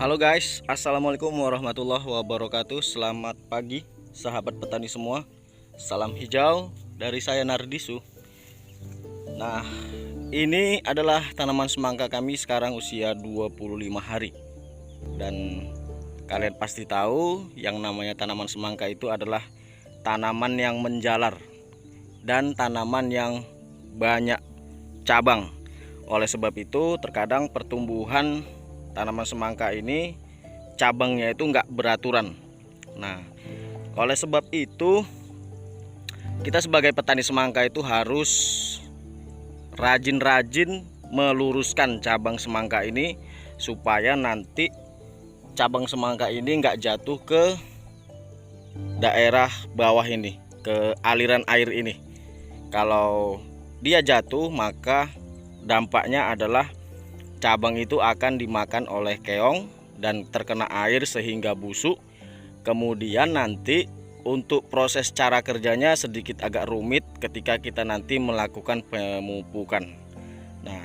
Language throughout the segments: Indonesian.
Halo guys, assalamualaikum warahmatullahi wabarakatuh. Selamat pagi sahabat petani semua. Salam hijau dari saya Nardisu. Nah, ini adalah tanaman semangka kami sekarang usia 25 hari. Dan kalian pasti tahu yang namanya tanaman semangka itu adalah tanaman yang menjalar dan tanaman yang banyak cabang. Oleh sebab itu terkadang pertumbuhan tanaman semangka ini cabangnya itu enggak beraturan. Nah, oleh sebab itu kita sebagai petani semangka itu harus rajin-rajin meluruskan cabang semangka ini supaya nanti cabang semangka ini enggak jatuh ke daerah bawah ini, ke aliran air ini. Kalau dia jatuh maka dampaknya adalah cabang itu akan dimakan oleh keong dan terkena air sehingga busuk. Kemudian nanti untuk proses cara kerjanya sedikit agak rumit ketika kita nanti melakukan pemupukan. Nah,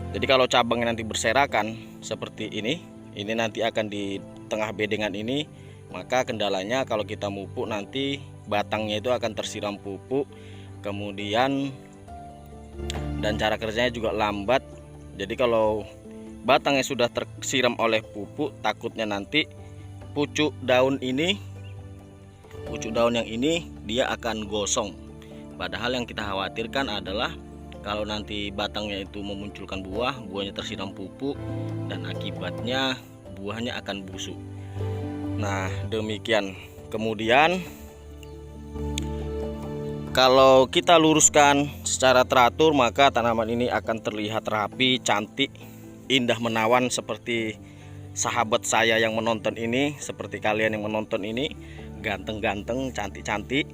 jadi kalau cabangnya nanti berserakan seperti ini nanti akan di tengah bedengan ini, maka kendalanya kalau kita mupuk nanti batangnya itu akan tersiram pupuk. Kemudian dan cara kerjanya juga lambat. Jadi kalau batangnya sudah tersiram oleh pupuk, takutnya nanti pucuk daun yang ini dia akan gosong. Padahal yang kita khawatirkan adalah kalau nanti batangnya itu memunculkan buah, buahnya tersiram pupuk dan akibatnya buahnya akan busuk. Nah, demikian. Kemudian kalau kita luruskan secara teratur, maka tanaman ini akan terlihat rapi, cantik, indah menawan seperti sahabat saya yang menonton ini, seperti kalian yang menonton ini, ganteng-ganteng, cantik-cantik.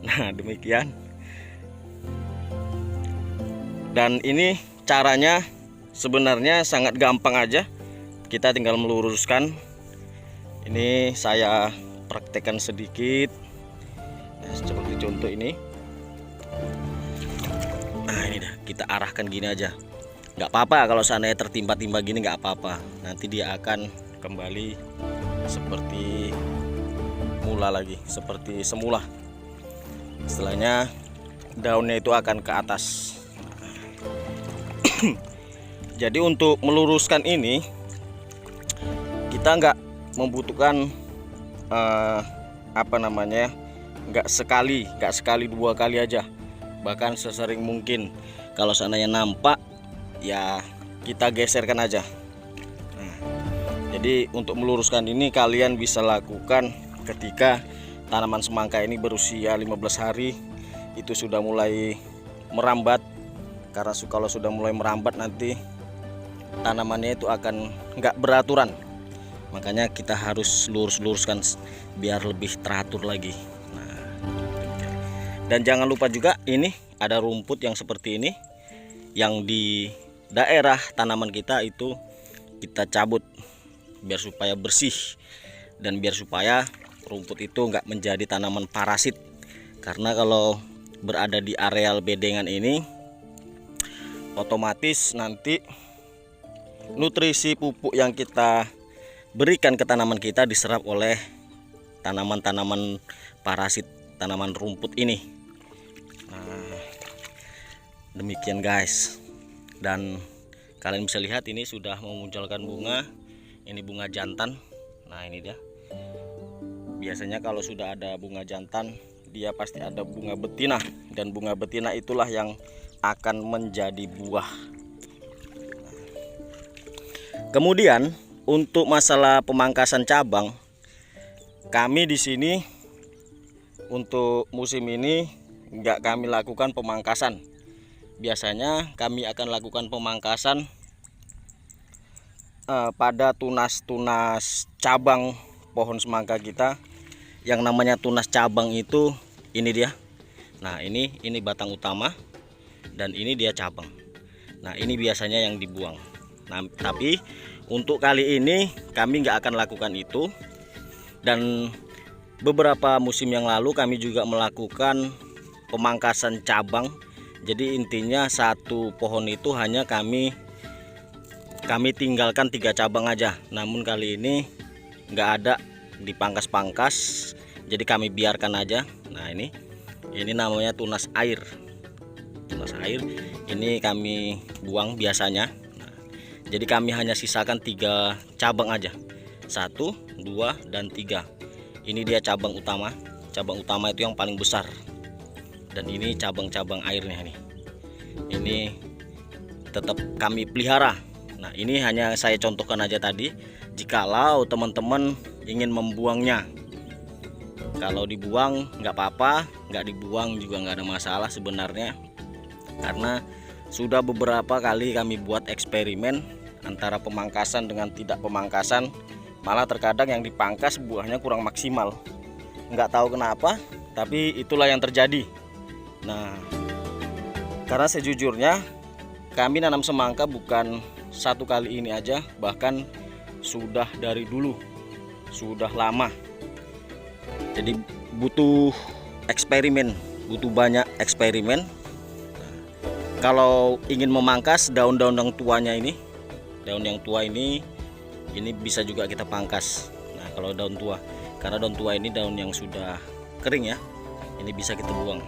Nah, demikian. Dan ini caranya sebenarnya sangat gampang aja. Kita tinggal meluruskan. Ini saya praktekkan sedikit. Nah, seperti contoh ini. Nah, ini dah, kita arahkan gini aja. Nggak apa-apa kalau seandainya tertimpa-timpa gini, nggak apa-apa. Nanti dia akan kembali seperti mula lagi, seperti semula. Setelahnya daunnya itu akan ke atas. Jadi untuk meluruskan ini kita nggak membutuhkan nggak sekali dua kali aja, bahkan sesering mungkin. Kalau seandainya nampak, ya kita geserkan aja. Nah, jadi untuk meluruskan ini kalian bisa lakukan ketika tanaman semangka ini berusia 15 hari. Itu sudah mulai merambat. Karena kalau sudah mulai merambat nanti tanamannya itu akan nggak beraturan. Makanya kita harus lurus-luruskan biar lebih teratur lagi. Nah, dan jangan lupa juga ini ada rumput yang seperti ini, yang di daerah tanaman kita itu kita cabut biar supaya bersih dan biar supaya rumput itu enggak menjadi tanaman parasit. Karena kalau berada di areal bedengan ini otomatis nanti nutrisi pupuk yang kita berikan ke tanaman kita diserap oleh tanaman-tanaman parasit, tanaman rumput ini. Nah, demikian guys. Dan kalian bisa lihat ini sudah memunculkan bunga. Ini bunga jantan. Nah, ini dia. Biasanya kalau sudah ada bunga jantan, dia pasti ada bunga betina, dan bunga betina itulah yang akan menjadi buah. Kemudian untuk masalah pemangkasan cabang, kami di sini untuk musim ini enggak kami lakukan pemangkasan. Biasanya kami akan lakukan pemangkasan pada tunas-tunas cabang pohon semangka kita. Yang namanya tunas cabang itu ini dia. Nah, ini batang utama dan ini dia cabang. Nah, ini biasanya yang dibuang. Nah, tapi untuk kali ini kami nggak akan lakukan itu. Dan beberapa musim yang lalu kami juga melakukan pemangkasan cabang. Jadi intinya satu pohon itu hanya kami kami tinggalkan 3 cabang aja. Namun kali ini nggak ada dipangkas-pangkas, jadi kami biarkan aja. Nah ini namanya tunas air. Tunas air ini kami buang biasanya. Nah, jadi kami hanya sisakan 3 cabang aja, 1, 2, dan 3. Ini dia cabang utama. Cabang utama itu yang paling besar, dan ini cabang-cabang airnya nih. Ini tetap kami pelihara. Nah ini hanya saya contohkan aja tadi. Jikalau teman-teman ingin membuangnya, kalau dibuang nggak apa-apa, nggak dibuang juga nggak ada masalah sebenarnya, karena sudah beberapa kali kami buat eksperimen antara pemangkasan dengan tidak pemangkasan. Malah terkadang yang dipangkas buahnya kurang maksimal, nggak tahu kenapa, tapi itulah yang terjadi. Nah karena sejujurnya kami nanam semangka bukan 1 kali ini aja, bahkan sudah dari dulu, sudah lama. Jadi butuh eksperimen, butuh banyak eksperimen. Kalau ingin memangkas daun-daun yang tuanya ini, daun yang tua ini bisa juga kita pangkas. Nah kalau daun tua, karena daun tua ini daun yang sudah kering ya, ini bisa kita buang.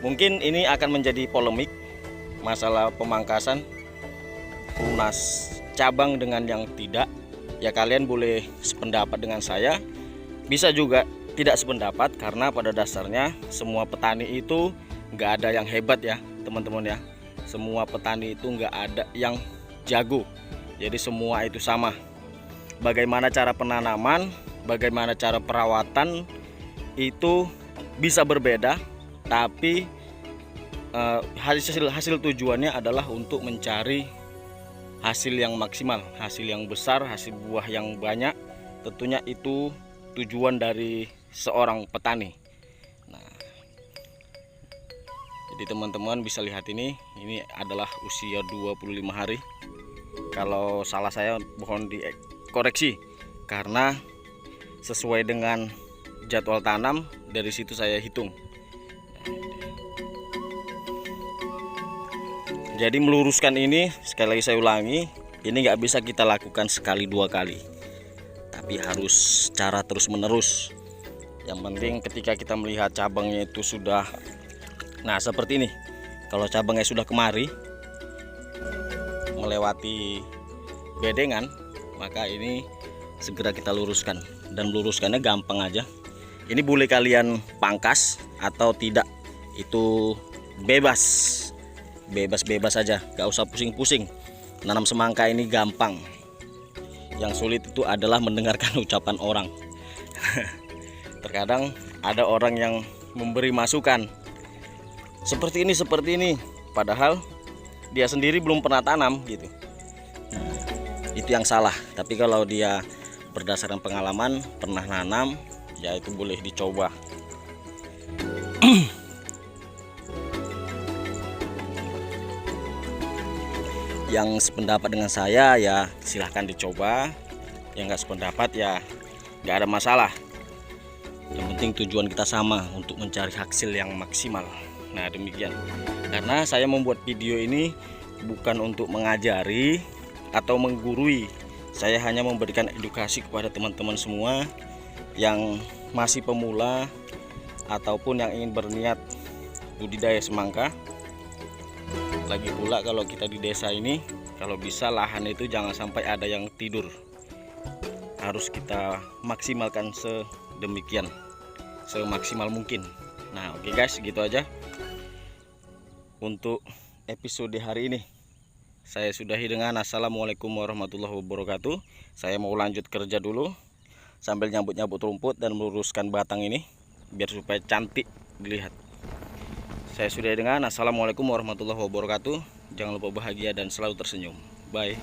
Mungkin ini akan menjadi polemik masalah pemangkasan tunas cabang dengan yang tidak. Ya kalian boleh sependapat dengan saya, bisa juga tidak sependapat, karena pada dasarnya semua petani itu nggak ada yang hebat ya teman-teman ya. Semua petani itu nggak ada yang jago, jadi semua itu sama. Bagaimana cara penanaman, bagaimana cara perawatan itu bisa berbeda, tapi hasil tujuannya adalah untuk mencari hasil yang maksimal, hasil yang besar, hasil buah yang banyak. Tentunya itu tujuan dari seorang petani. Nah, jadi teman-teman bisa lihat ini adalah usia 25 hari. Kalau salah saya mohon dikoreksi, karena sesuai dengan jadwal tanam dari situ saya hitung. Jadi meluruskan ini, sekali lagi saya ulangi, ini nggak bisa kita lakukan sekali 2 kali, tapi harus cara terus menerus. Yang penting ketika kita melihat cabangnya itu sudah, nah seperti ini, kalau cabangnya sudah kemari melewati bedengan, maka ini segera kita luruskan. Dan meluruskannya gampang aja. Ini boleh kalian pangkas atau tidak, itu bebas aja, gak usah pusing-pusing. Nanam semangka ini gampang, yang sulit itu adalah mendengarkan ucapan orang. Terkadang ada orang yang memberi masukan seperti ini, padahal dia sendiri belum pernah tanam gitu. Nah, itu yang salah. Tapi kalau dia berdasarkan pengalaman, pernah nanam, ya itu boleh dicoba. Yang sependapat dengan saya ya silahkan dicoba, yang nggak sependapat ya nggak ada masalah. Yang penting tujuan kita sama, untuk mencari hasil yang maksimal. Nah demikian, karena saya membuat video ini bukan untuk mengajari atau menggurui, saya hanya memberikan edukasi kepada teman-teman semua yang masih pemula ataupun yang ingin berniat budidaya semangka. Lagi pula kalau kita di desa ini, kalau bisa lahan itu jangan sampai ada yang tidur, harus kita maksimalkan sedemikian, semaksimal mungkin. Nah oke guys, gitu aja untuk episode hari ini. Saya sudahi dengan assalamualaikum warahmatullahi wabarakatuh. Saya mau lanjut kerja dulu sambil nyabut-nyabut rumput dan meluruskan batang ini biar supaya cantik dilihat. Saya sudahi dengan assalamualaikum warahmatullahi wabarakatuh. Jangan lupa bahagia dan selalu tersenyum. Bye.